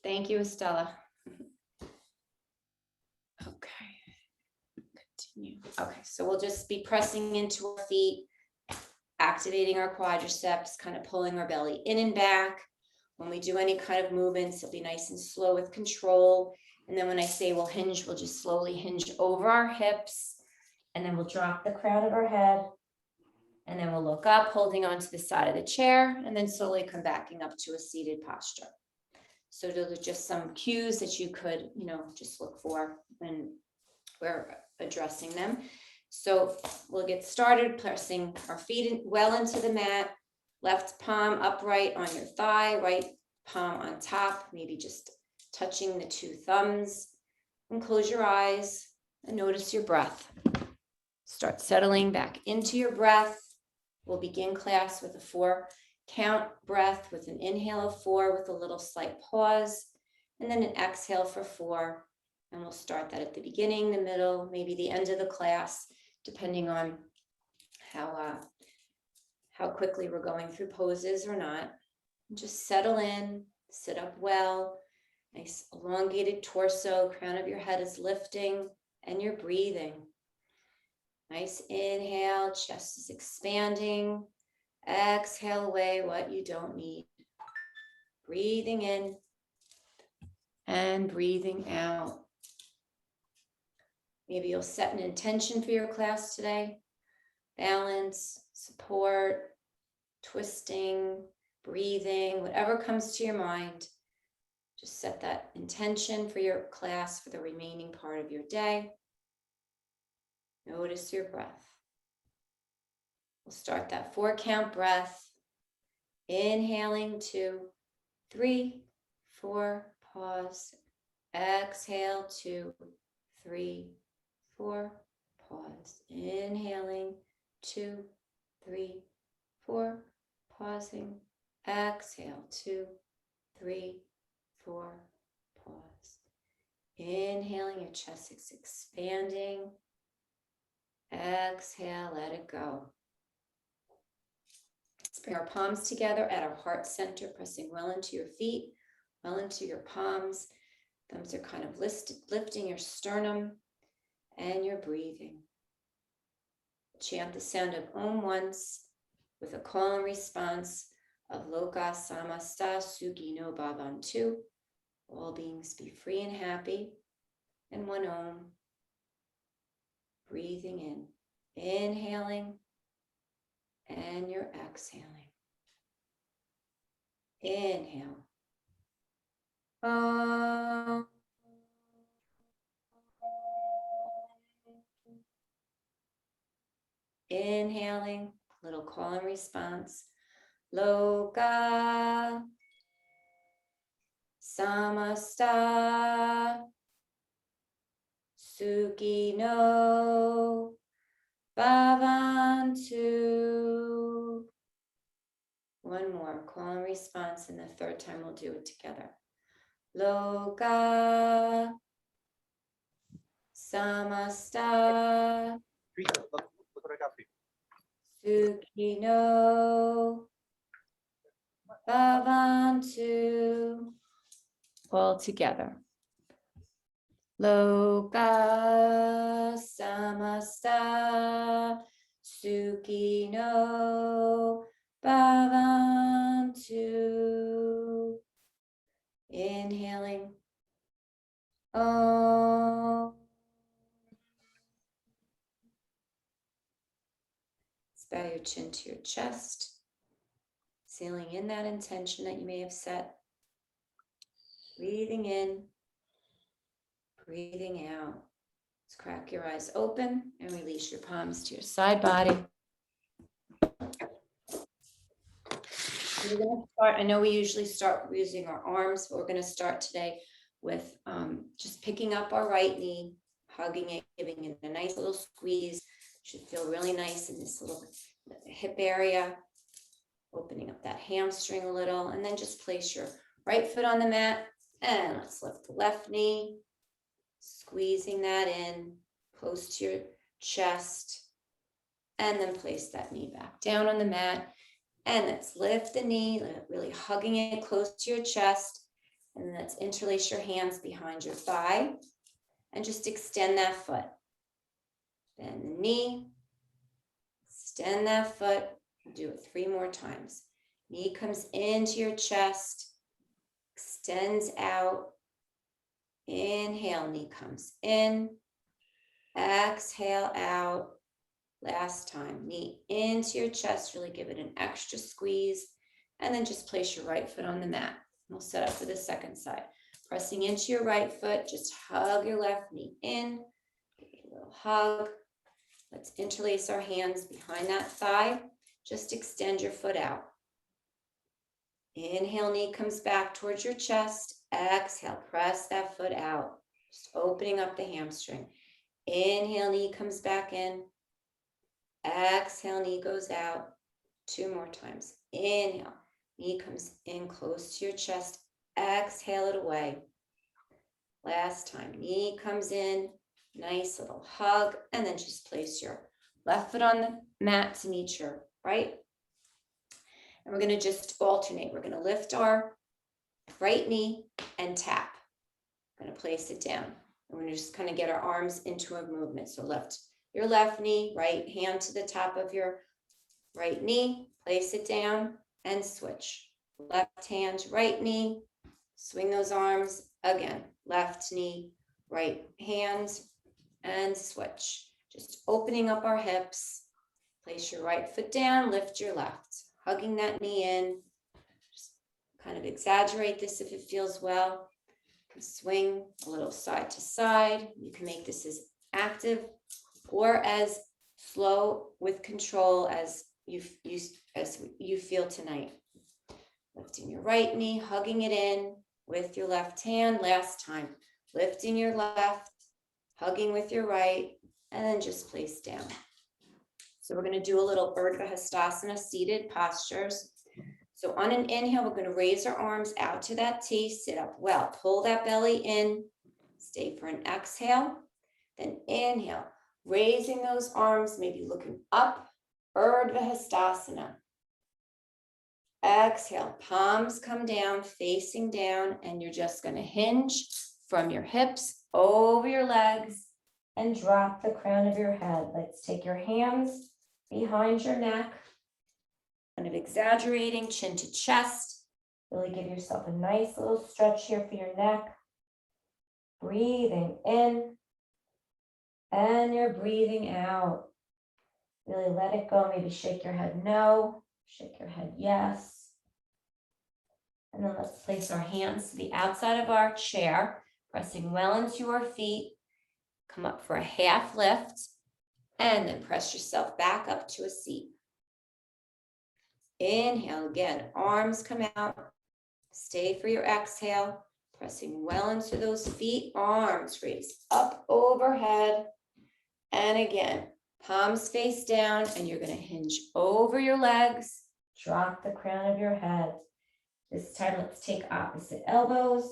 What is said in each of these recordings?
Thank you, Estella. Okay. Continue. Okay, so we'll just be pressing into our feet, activating our quadriceps, kind of pulling our belly in and back. When we do any kind of movements, it'll be nice and slow with control. And then when I say we'll hinge, we'll just slowly hinge over our hips. And then we'll drop the crown of our head. And then we'll look up, holding onto the side of the chair, and then slowly come backing up to a seated posture. So those are just some cues that you could, just look for when we're addressing them. So we'll get started pressing our feet well into the mat, left palm upright on your thigh, right palm on top, maybe just touching the two thumbs, and close your eyes and notice your breath. Start settling back into your breath. We'll begin class with a 4-count breath with an inhale of 4 with a little slight pause, and then an exhale for 4. And we'll start that at the beginning, the middle, maybe the end of the class, depending on how quickly we're going through poses or not. And just settle in, sit up well, nice elongated torso, crown of your head is lifting, and you're breathing. Nice inhale, chest is expanding. Exhale away what you don't need. Breathing in and breathing out. Maybe you'll set an intention for your class today. Balance, support, twisting, breathing, whatever comes to your mind. Just set that intention for your class for the remaining part of your day. Notice your breath. We'll start that 4-count breath. Inhaling 2, 3, 4, pause. Exhale 2, 3, 4, pause. Inhaling 2, 3, 4, pausing. Exhale 2, 3, 4, pause. Inhaling, your chest is expanding. Exhale, let it go. Let's bring our palms together at our heart center, pressing well into your feet, well into your palms. Thumbs are kind of lifting your sternum, and you're breathing. Chant the sound of Om once with a call and response of Loka Samasta Sukhi No Bhavantu. All beings be free and happy. And one Om. Breathing in, inhaling, and you're exhaling. Inhale. Om. Inhaling, little call and response. Loka Samasta Sukhino Bhavantu. One more, call and response, and the third time we'll do it together. Loka Samasta Sukhino Bhavantu. All together. Loka Samasta Sukhino Bhavantu. Inhaling. Om. Bow your chin to your chest, sealing in that intention that you may have set. Breathing in, breathing out. Let's crack your eyes open and release your palms to your side body. We're going to start, I know we usually start using our arms, but we're going to start today with just picking up our right knee, hugging it, giving it a nice little squeeze. Should feel really nice in this little hip area, opening up that hamstring a little, and then just place your right foot on the mat, and let's lift the left knee, squeezing that in, close to your chest, and then place that knee back down on the mat, and let's lift the knee, really hugging it close to your chest, And then let's interlace your hands behind your thigh and just extend that foot. Bend the knee, extend that foot, do it 3 more times. Knee comes into your chest, extends out. Inhale, knee comes in, exhale out. Last time, knee into your chest, really give it an extra squeeze, and then just place your right foot on the mat. We'll set up for the second side. Pressing into your right foot, just hug your left knee in, give it a little hug. Let's interlace our hands behind that thigh. Just extend your foot out. Inhale, knee comes back towards your chest. Exhale, press that foot out, just opening up the hamstring. Inhale, knee comes back in. Exhale, knee goes out. 2 more times. Inhale, knee comes in close to your chest. Exhale it away. Last time, knee comes in, nice little hug, and then just place your left foot on the mat to meet your right. And we're going to just alternate. We're going to lift our right knee and tap. I'm going to place it down. We're going to just kind of get our arms into a movement. So lift your left knee, right hand to the top of your right knee, place it down and switch. Left hand, right knee, swing those arms again. Left knee, right hand, and switch. Just opening up our hips. Place your right foot down, lift your left, hugging that knee in. Just kind of exaggerate this if it feels well. You can swing a little side to side. You can make this as active or as slow with control as you feel tonight. Lifting your right knee, hugging it in with your left hand. Last time, lifting your left, hugging with your right, and then just place down. So we're going to do a little Urdhva Hastasana seated postures. So on an inhale, we're going to raise our arms out to that T, sit up well, pull that belly in, stay for an exhale, then inhale, raising those arms, maybe looking up, Urdhva Hastasana. Exhale, palms come down, facing down, and you're just going to hinge from your hips over your legs and drop the crown of your head. Let's take your hands behind your neck, kind of exaggerating chin to chest. Really give yourself a nice little stretch here for your neck. Breathing in, and you're breathing out. Really let it go. Maybe shake your head no, shake your head yes. And then let's place our hands to the outside of our chair, pressing well into our feet. Come up for a half lift, and then press yourself back up to a seat. Inhale again, arms come out. Stay for your exhale, pressing well into those feet, arms raise up overhead. And again, palms face down, and you're going to hinge over your legs, drop the crown of your head. This time, let's take opposite elbows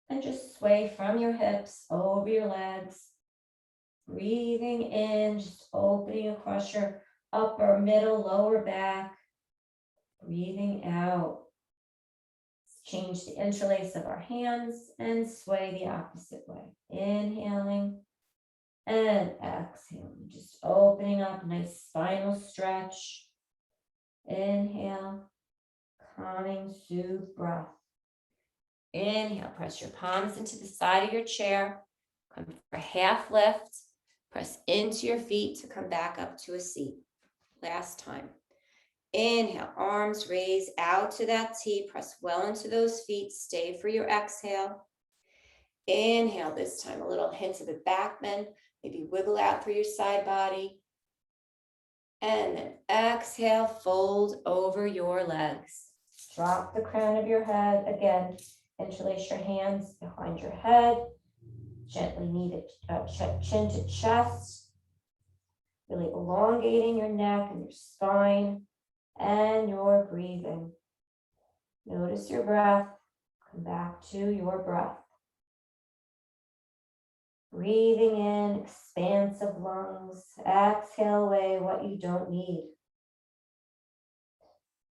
and just sway from your hips over your legs. Breathing in, just opening across your upper, middle, lower back. Breathing out. Let's change the interlace of our hands and sway the opposite way. Inhaling and exhaling, just opening up, nice spinal stretch. Inhale, calming, soothe breath. Inhale, press your palms into the side of your chair. Come for a half lift. Press into your feet to come back up to a seat. Last time. Inhale, arms raise out to that T. Press well into those feet. Stay for your exhale. Inhale, this time a little hint of the back bend. Maybe wiggle out through your side body. And then exhale, fold over your legs. Drop the crown of your head. Again, interlace your hands behind your head. Gently knee to chin to chest. Really elongating your neck and your spine and your breathing. Notice your breath. Come back to your breath. Breathing in, expansive lungs. Exhale away what you don't need.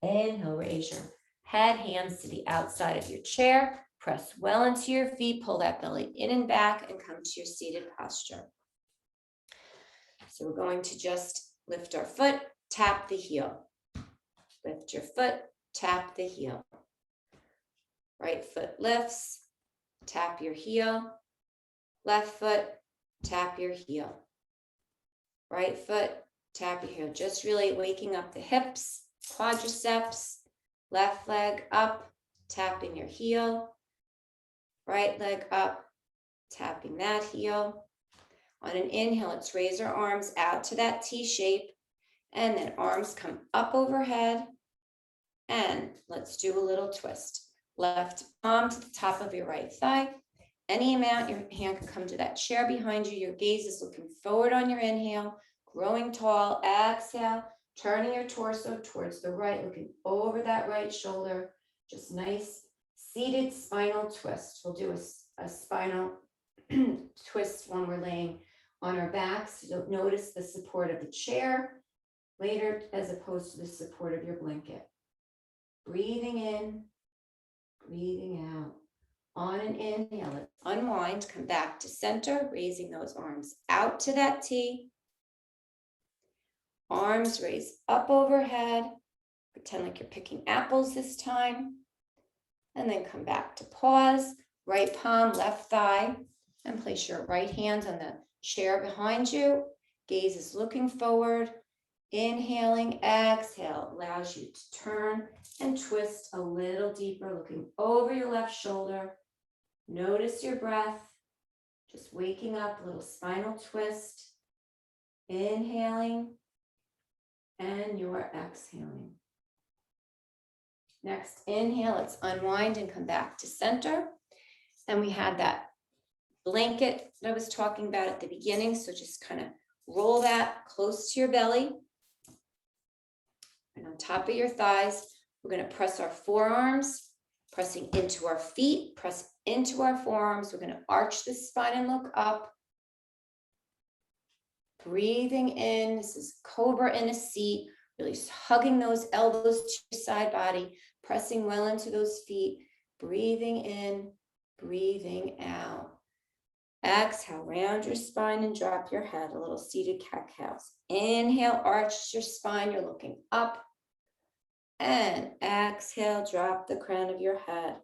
Inhale, raise your head, hands to the outside of your chair. Press well into your feet, pull that belly in and back, and come to your seated posture. So we're going to just lift our foot, tap the heel. Lift your foot, tap the heel. Right foot lifts, tap your heel. Left foot, tap your heel. Right foot, tap your heel. Just really waking up the hips, quadriceps. Left leg up, tapping your heel. Right leg up, tapping that heel. On an inhale, let's raise our arms out to that T shape, and then arms come up overhead. And let's do a little twist. Left palm to the top of your right thigh. Any amount, your hand can come to that chair behind you. Your gaze is looking forward on your inhale, growing tall. Exhale, turning your torso towards the right, looking over that right shoulder. Just nice seated spinal twist. We'll do a spinal twist when we're laying on our backs. So don't notice the support of the chair later as opposed to the support of your blanket. Breathing in, breathing out. On an inhale, let's unwind, come back to center, raising those arms out to that T. Arms raise up overhead. Pretend like you're picking apples this time. And then come back to pause. Right palm, left thigh. And place your right hand on the chair behind you. Gaze is looking forward. Inhaling, exhale allows you to turn and twist a little deeper, looking over your left shoulder. Notice your breath, just waking up, a little spinal twist. Inhaling, and you're exhaling. Next, inhale, let's unwind and come back to center. And we had that blanket that I was talking about at the beginning, so just kind of roll that close to your belly. And on top of your thighs, we're going to press our forearms, pressing into our feet, press into our forearms. We're going to arch the spine and look up. Breathing in, this is cobra in a seat, really hugging those elbows to your side body, pressing well into those feet. Breathing in, breathing out. Exhale, round your spine and drop your head, a little seated cat-cows. Inhale, arch your spine, you're looking up. And exhale, drop the crown of your head.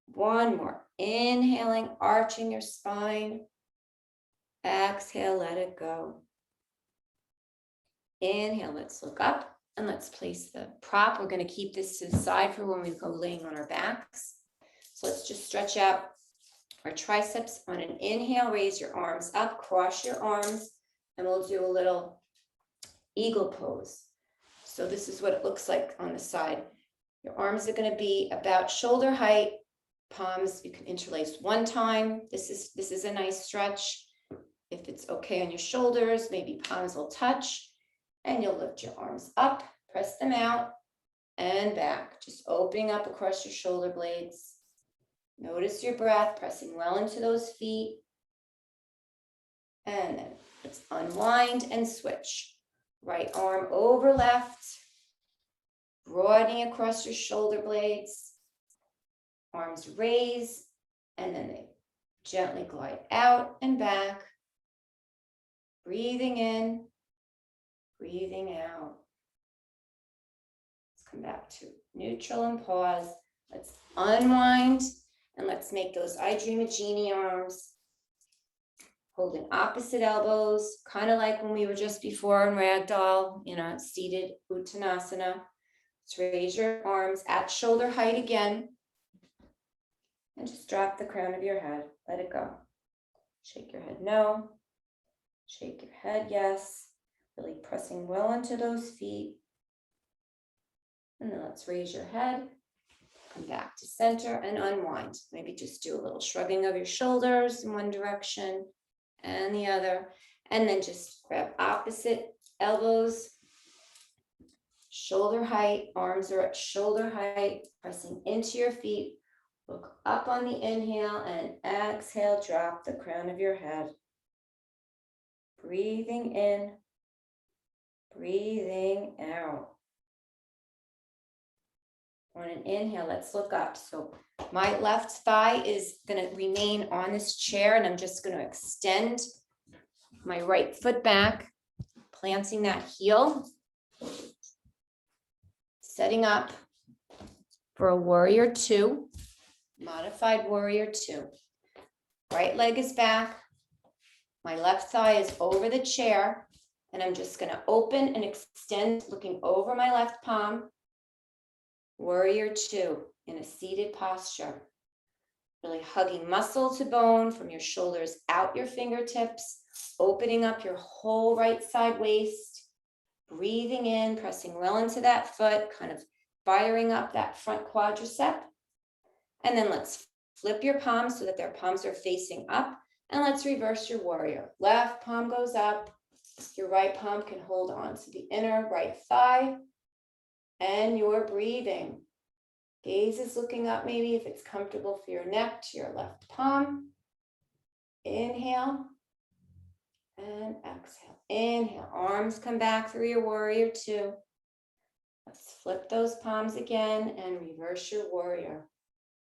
One more. Inhaling, arching your spine. Exhale, let it go. Inhale, let's look up and let's place the prop. We're going to keep this to the side for when we go laying on our backs. So let's just stretch out our triceps. On an inhale, raise your arms up, cross your arms, and we'll do a little eagle pose. So this is what it looks like on the side. Your arms are going to be about shoulder height. Palms you can interlace one time. This is a nice stretch. If it's okay on your shoulders, maybe palms will touch. And you'll lift your arms up, press them out, and back. Just opening up across your shoulder blades. Notice your breath, pressing well into those feet. And then let's unwind and switch. Right arm over left, broadening across your shoulder blades. Arms raise, and then they gently glide out and back. Breathing in, breathing out. Let's come back to neutral and pause. Let's unwind, and let's make those I Dream a Genie arms. Holding opposite elbows, kind of like when we were just before in ragdoll, seated uttanasana. Let's raise your arms at shoulder height again. And just drop the crown of your head. Let it go. Shake your head no. Shake your head yes. Really pressing well into those feet. And then let's raise your head. Come back to center and unwind. Maybe just do a little shrugging of your shoulders in one direction and the other, and then just grab opposite elbows, shoulder height, arms are at shoulder height, pressing into your feet. Look up on the inhale and exhale, drop the crown of your head. Breathing in, breathing out. On an inhale, let's look up. So my left thigh is going to remain on this chair, and I'm just going to extend my right foot back, planting that heel, setting up for a warrior two, modified warrior two. Right leg is back. My left thigh is over the chair, and I'm just going to open and extend, looking over my left palm. Warrior two in a seated posture. Really hugging muscle to bone from your shoulders out your fingertips, opening up your whole right side waist, breathing in, pressing well into that foot, kind of firing up that front quadricep. And then let's flip your palms so that their palms are facing up, and let's reverse your warrior. Left palm goes up, your right palm can hold on to the inner right thigh, and you're breathing. Gaze is looking up, maybe if it's comfortable for your neck, to your left palm. Inhale and exhale. Inhale, arms come back through your warrior two. Let's flip those palms again and reverse your warrior.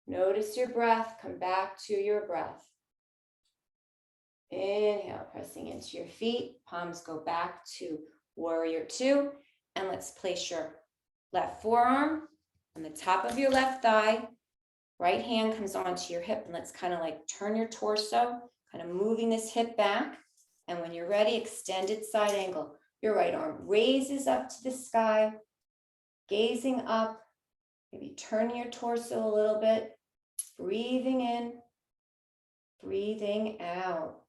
Notice your breath, come back to your breath. Inhale, pressing into your feet, palms go back to warrior two, and let's place your left forearm on the top of your left thigh. Right hand comes onto your hip, and let's kind of like turn your torso, kind of moving this hip back. And when you're ready, extended side angle. Your right arm raises up to the sky, gazing up, maybe turning your torso a little bit, breathing in, breathing out.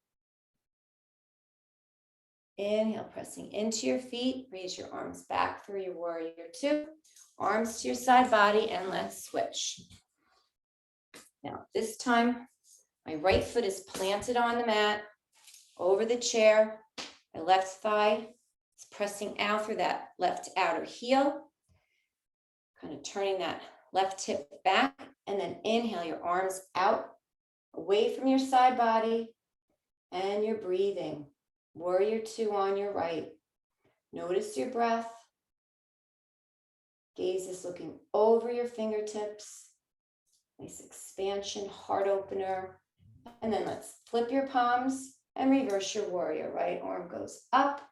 Inhale, pressing into your feet, raise your arms back through your warrior two, arms to your side body, and let's switch. Now, this time, my right foot is planted on the mat, over the chair. My left thigh is pressing out through that left outer heel, kind of turning that left hip back, and then inhale your arms out, away from your side body, and you're breathing. Warrior two on your right. Notice your breath. Gaze is looking over your fingertips. Nice expansion, heart opener. And then let's flip your palms and reverse your warrior. Right arm goes up,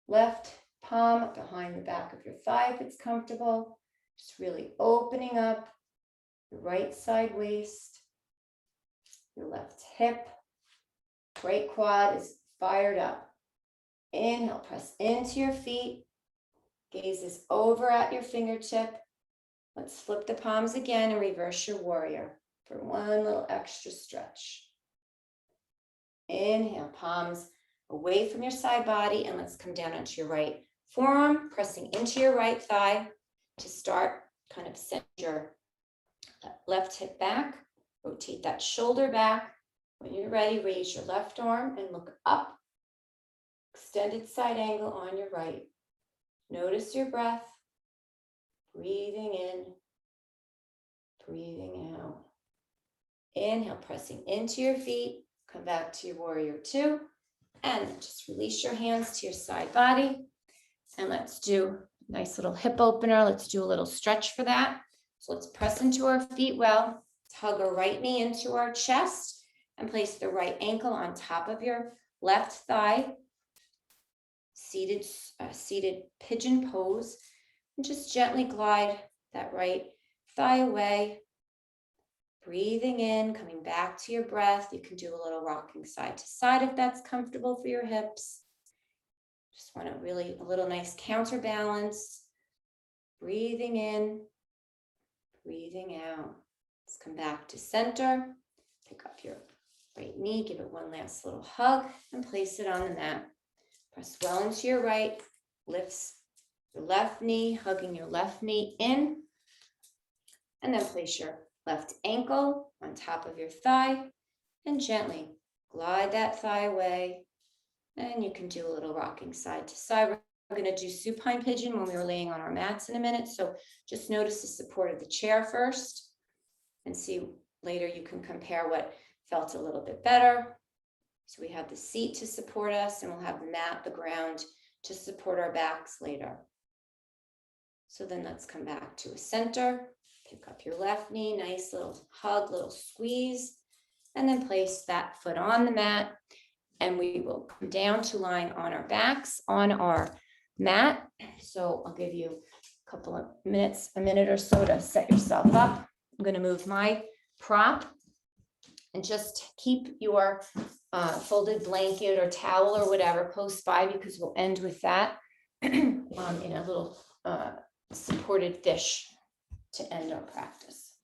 left palm behind the back of your thigh if it's comfortable. Just really opening up your right side waist, your left hip. Right quad is fired up. Inhale, press into your feet. Gaze is over at your fingertip. Let's flip the palms again and reverse your warrior for one little extra stretch. Inhale, palms away from your side body, and let's come down onto your right forearm, pressing into your right thigh to start. Kind of send your left hip back, rotate that shoulder back. When you're ready, raise your left arm and look up. Extended side angle on your right. Notice your breath. Breathing in, breathing out. Inhale, pressing into your feet. Come back to your warrior two. And just release your hands to your side body. And let's do a nice little hip opener. Let's do a little stretch for that. So let's press into our feet well. Let's hug our right knee into our chest and place the right ankle on top of your left thigh. Seated pigeon pose, and just gently glide that right thigh away. Breathing in, coming back to your breath. You can do a little rocking side to side if that's comfortable for your hips. Just want to really a little nice counterbalance. Breathing in, breathing out. Let's come back to center. Pick up your right knee, give it one last little hug, and place it on the mat. Press well into your right, lifts your left knee, hugging your left knee in, and then place your left ankle on top of your thigh and gently glide that thigh away. And you can do a little rocking side to side. We're going to do supine pigeon when we were laying on our mats in a minute. So just notice the support of the chair first and see later you can compare what felt a little bit better. So we have the seat to support us, and we'll have the mat, the ground, to support our backs later. So then let's come back to a center, Pick up your left knee, nice little hug, little squeeze, and then place that foot on the mat. And we will come down to lying on our backs on our mat. So I'll give you a couple of minutes, a minute or so to set yourself up. I'm going to move my prop and just keep your folded blanket or towel or whatever close by, because we'll end with that in a little supported fish to end our practice.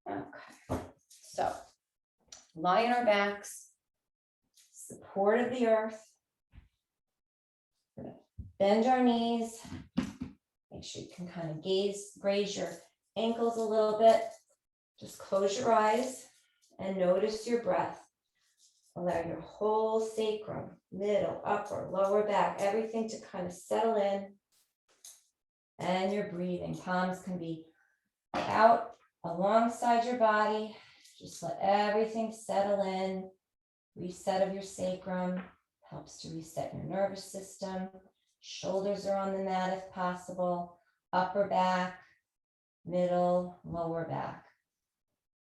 Okay, so lie on our backs, support of the earth. We're gonna bend our knees. Make sure you can kind of graze your ankles a little bit. Just close your eyes and notice your breath. Allow your whole sacrum, middle, upper, lower back, everything to kind of settle in. And your breathing. Palms can be out alongside your body. Just let everything settle in. Reset of your sacrum helps to reset your nervous system. Shoulders are on the mat if possible. Upper back, middle, lower back.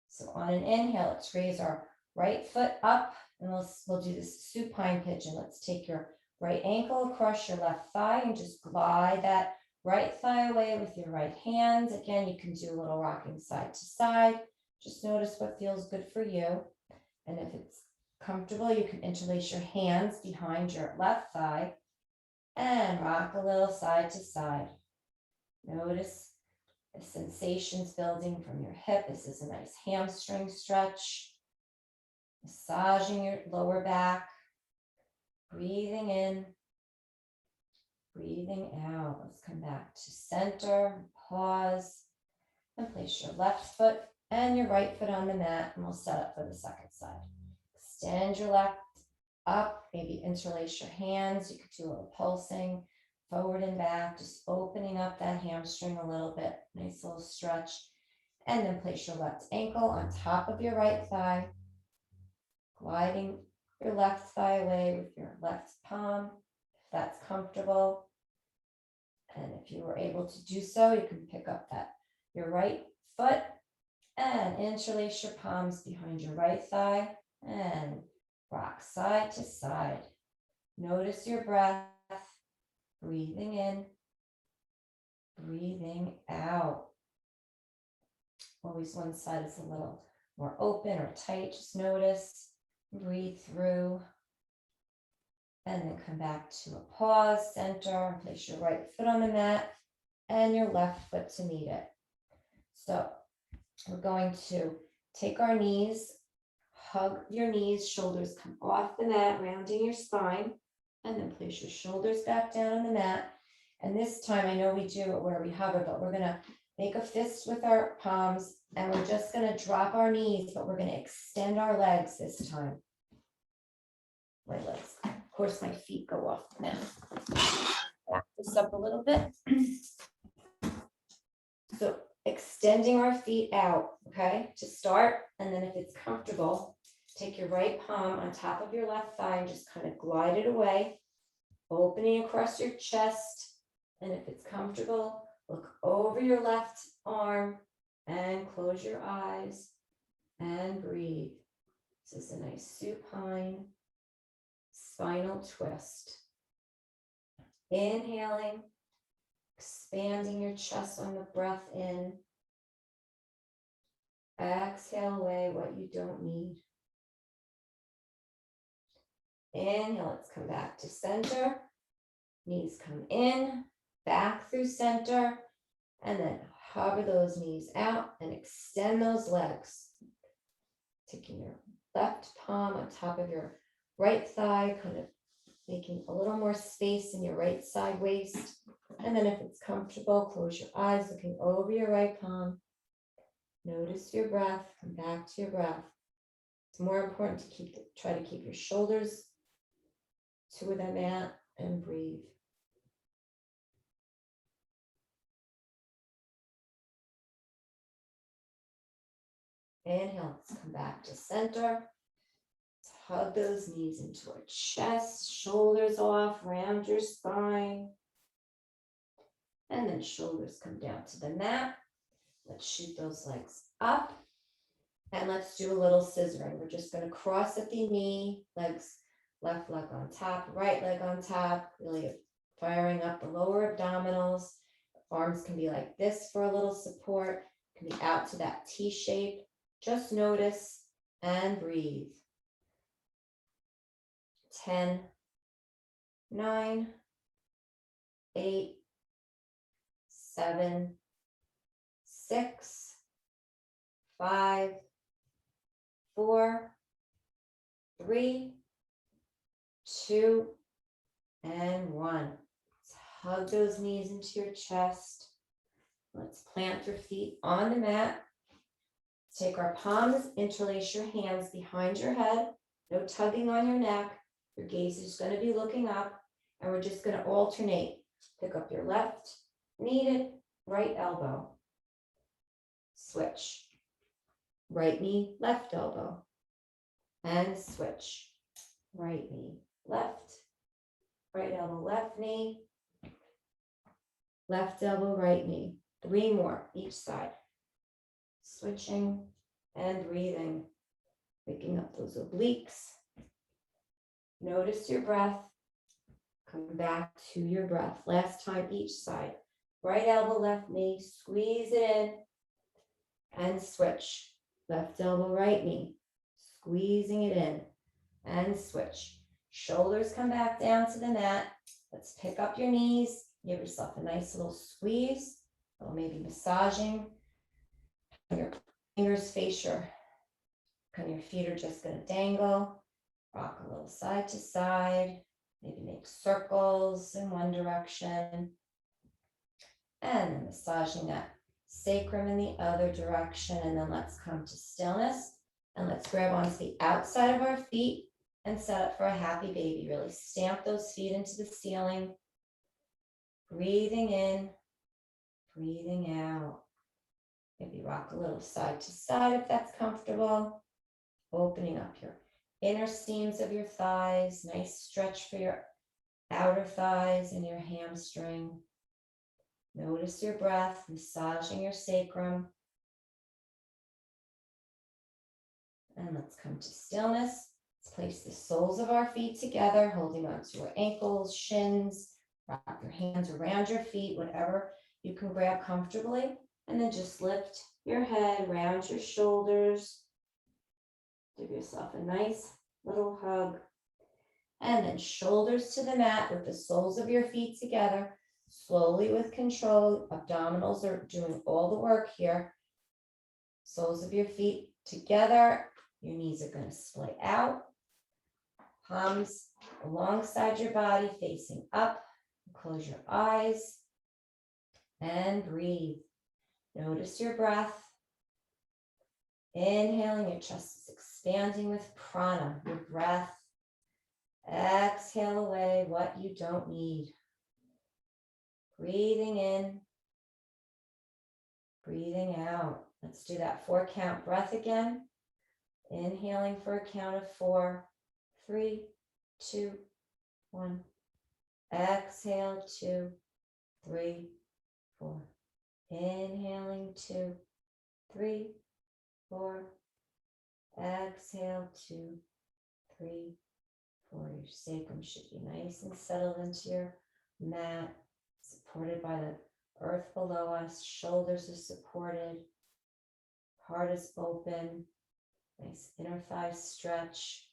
So on an inhale, let's raise our right foot up, and we'll do this supine pigeon. Let's take your right ankle across your left thigh and just glide that right thigh away with your right hand. Again, you can do a little rocking side to side. Just notice what feels good for you. And if it's comfortable, you can interlace your hands behind your left thigh and rock a little side to side. Notice the sensations building from your hip. This is a nice hamstring stretch. Massaging your lower back. Breathing in. Breathing out. Let's come back to center. Pause. And place your left foot and your right foot on the mat. And we'll set up for the second side. Extend your left up. Maybe interlace your hands. You could do a little pulsing. Forward and back. Just opening up that hamstring a little bit. Nice little stretch. And then place your left ankle on top of your right thigh. Gliding your left thigh away with your left palm, if that's comfortable. And if you were able to do so, you can pick up your right foot and interlace your palms behind your right thigh and rock side to side. Notice your breath, breathing in, breathing out. Always one side is a little more open or tight, just notice. Breathe through, and then come back to a pause, center, place your right foot on the mat and your left foot to meet it. So we're going to take our knees, hug your knees, shoulders come off the mat, rounding your spine, and then place your shoulders back down on the mat. And this time, I know we do it where we hover, but we're gonna make a fist with our palms, and we're just going to drop our knees, but we're going to extend our legs this time. My legs. Of course, my feet go off the mat. Back this up a little bit. So extending our feet out, okay, to start. And then if it's comfortable, take your right palm on top of your left thigh and just kind of glide it away, opening across your chest. And if it's comfortable, look over your left arm and close your eyes and breathe. This is a nice supine spinal twist. Inhaling, expanding your chest on the breath in. Exhale away what you don't need. Inhale, let's come back to center. Knees come in, back through center, and then hover those knees out and extend those legs. Taking your left palm on top of your right thigh, kind of making a little more space in your right side waist. And then if it's comfortable, close your eyes, looking over your right palm. Notice your breath, come back to your breath. It's more important to try to keep your shoulders to the mat and breathe. Inhale, let's come back to center. Let's hug those knees into our chest, shoulders off, round your spine. And then shoulders come down to the mat. Let's shoot those legs up. And let's do a little scissoring. We're just going to cross at the knee, legs, left leg on top, right leg on top, really firing up the lower abdominals. Arms can be like this for a little support, can be out to that T shape. Just notice and breathe. 10, 9, 8, 7, 6, 5, 4, 3, 2, and 1. Let's hug those knees into your chest. Let's plant your feet on the mat. Take our palms, interlace your hands behind your head. No tugging on your neck. Your gaze is going to be looking up, and we're just going to alternate. Pick up your left knee, right elbow. Switch. Right knee, left elbow. And switch. Right knee, left. Right elbow, left knee. Left elbow, right knee. 3 more each side. Switching and breathing. Picking up those obliques. Notice your breath. Come back to your breath. Last time each side. Right elbow, left knee. Squeeze it in. And switch. Left elbow, right knee. Squeezing it in. And switch. Shoulders come back down to the mat. Let's pick up your knees. Give yourself a nice little squeeze. Or maybe massaging. Your fingers face your feet are just going to dangle. Rock a little side to side. Maybe make circles in one direction. And then massaging that sacrum in the other direction. And then let's come to stillness. And let's grab onto the outside of our feet and set up for a happy baby. Really stamp those feet into the ceiling. Breathing in, breathing out. Maybe rock a little side to side if that's comfortable. Opening up your inner seams of your thighs. Nice stretch for your outer thighs and your hamstring. Notice your breath, massaging your sacrum. And let's come to stillness. Let's place the soles of our feet together, holding onto your ankles, shins. Wrap your hands around your feet, whatever you can grab comfortably. And then just lift your head, round your shoulders. Give yourself a nice little hug. And then shoulders to the mat with the soles of your feet together. Slowly with control. Abdominals are doing all the work here. Soles of your feet together. Your knees are going to split out. Palms alongside your body, facing up. Close your eyes and breathe. Notice your breath. Inhaling, your chest is expanding with prana, your breath. Exhale away what you don't need. Breathing in, breathing out. Let's do that 4-count breath again. Inhaling for a count of 4, 3, 2, 1. Exhale, 2, 3, 4. Inhaling, 2, 3, 4. Exhale, 2, 3, 4. Your sacrum should be nice and settled into your mat, supported by the earth below us. Shoulders are supported. Heart is open. Nice inner thigh stretch.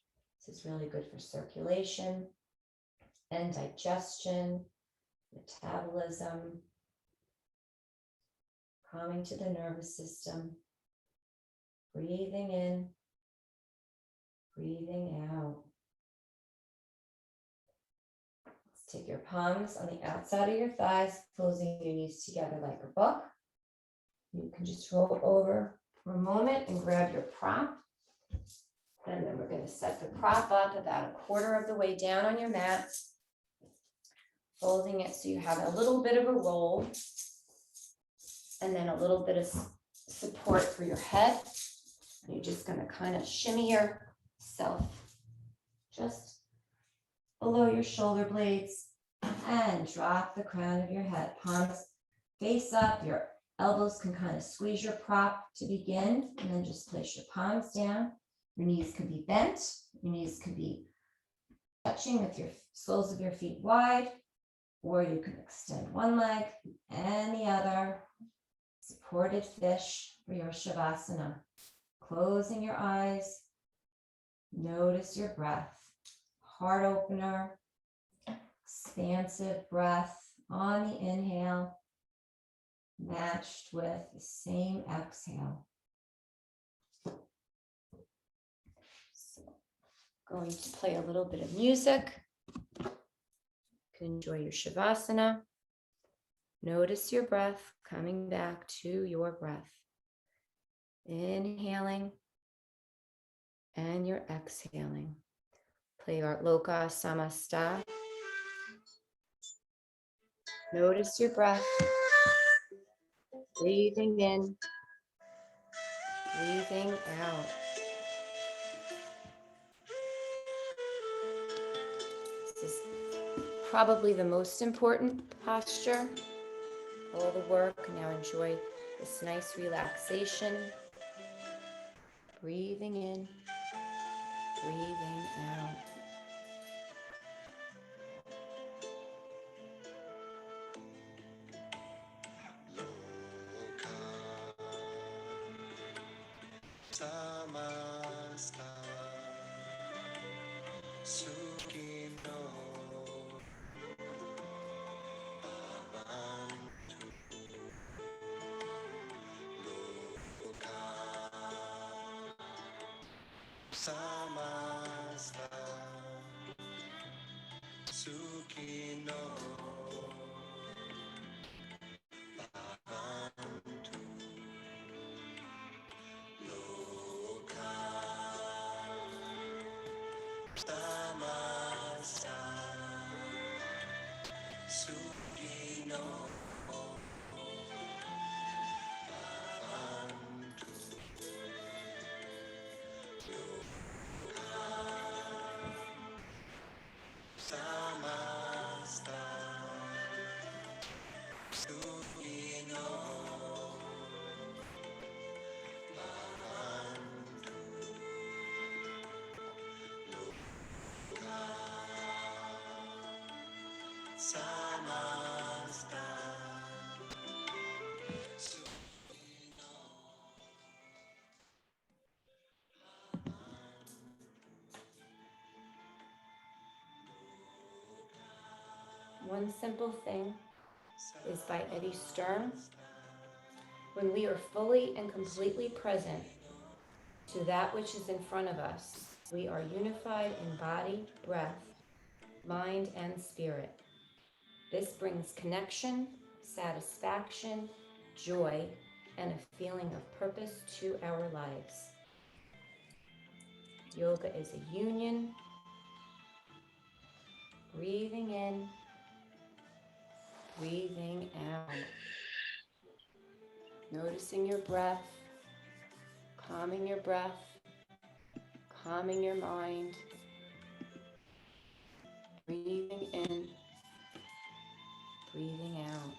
This is really good for circulation and digestion, metabolism, calming to the nervous system. Breathing in, breathing out. Let's take your palms on the outside of your thighs, closing your knees together like a book. You can just roll over for a moment and grab your prop. And then we're going to set the prop up about 1/4 of the way down on your mat, folding it so you have a little bit of a roll and then a little bit of support for your head. And you're just going to kind of shimmy yourself just below your shoulder blades and drop the crown of your head. Palms face up, your Elbows can kind of squeeze your prop to begin, and then just place your palms down. Your knees can be bent. Your knees can be touching with your soles of your feet wide, or you can extend one leg and the other. Supported fish for your Shavasana. Closing your eyes. Notice your breath. Heart opener. Expansive breath on the inhale, matched with the same exhale. So, going to play a little bit of music. You can enjoy your Shavasana. Notice your breath coming back to your breath. Inhaling and you're exhaling. Play our Loka Samasta. Notice your breath. Breathing in, breathing out. This is probably the most important posture. All the work. Now enjoy this nice relaxation. Breathing in, breathing out. Samasta Sukhino Bhavantu Loka Samasta Sukhino Bhavantu Samasta Sukhino Bhavantu Samasta One Simple Thing is by Eddie Stern. When we are fully and completely present to that which is in front of us, we are unified in body, breath, mind, and spirit. This brings connection, satisfaction, joy, and a feeling of purpose to our lives. Yoga is a union. Breathing in, breathing out. Noticing your breath, calming your breath, calming your mind. Breathing in, breathing out.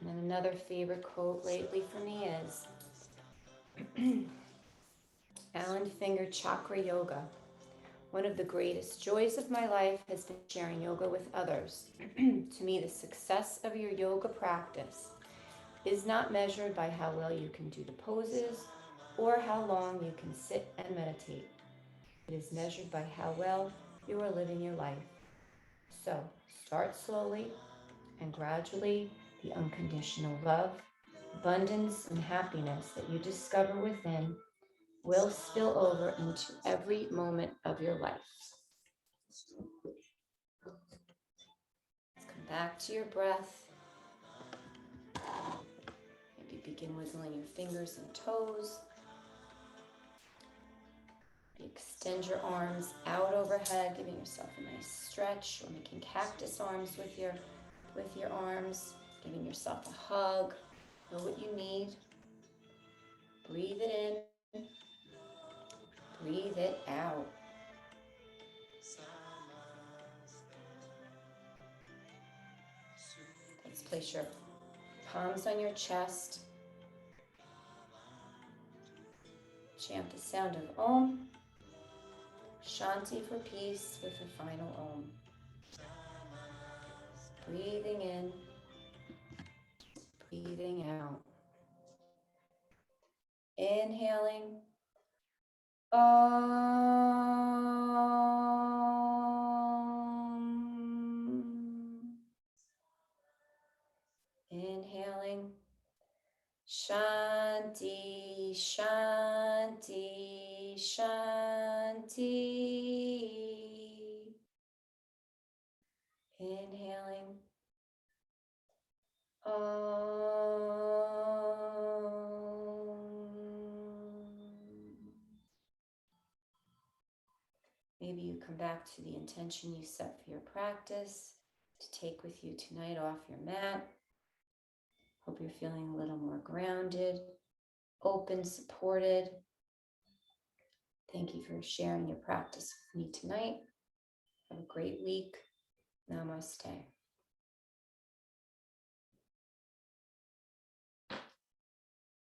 And then another favorite quote lately for me is Alan Finger Chakra Yoga. One of the greatest joys of my life has been sharing yoga with others. To me, the success of your yoga practice is not measured by how well you can do the poses or how long you can sit and meditate. It is measured by how well you are living your life. So start slowly, and gradually the unconditional love, abundance, and happiness that you discover within will spill over into every moment of your life. Let's come back to your breath. Maybe begin wiggling your fingers and toes. Extend your arms out overhead, giving yourself a nice stretch, or making cactus arms with your arms, giving yourself a hug. Know what you need. Breathe it in. Breathe it out. place your palms on your chest. Chant the sound of Om. Shanti for peace with the final Om. Breathing in, breathing out. Inhaling. Om. Inhaling. Shanti, Shanti, Shanti. Inhaling. Maybe you come back to the intention you set for your practice to take with you tonight off your mat. Hope you're feeling a little more grounded, open, supported. Thank you for sharing your practice with me tonight. Have a great week. Namaste.